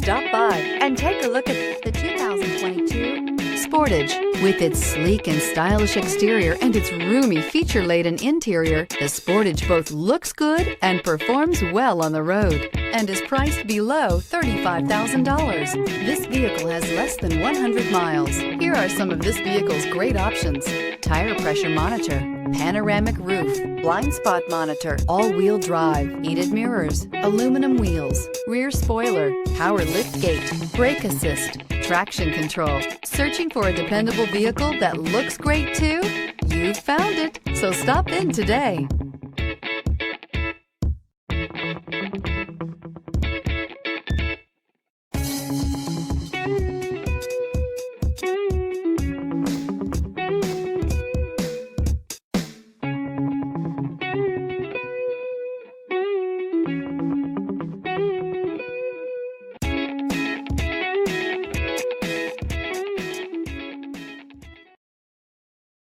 Stop by and take a look at the 2022 Sportage. With its sleek and stylish exterior and its roomy feature-laden interior, the Sportage both looks good and performs well on the road and is priced below $35,000. This vehicle has less than 100 miles. Here are some of this vehicle's great options: tire pressure monitor, panoramic roof, blind spot monitor, all-wheel drive, heated mirrors, aluminum wheels, rear spoiler, power lift gate, brake assist, traction control. Searching for a dependable vehicle that looks great too? You've found it, so stop in today.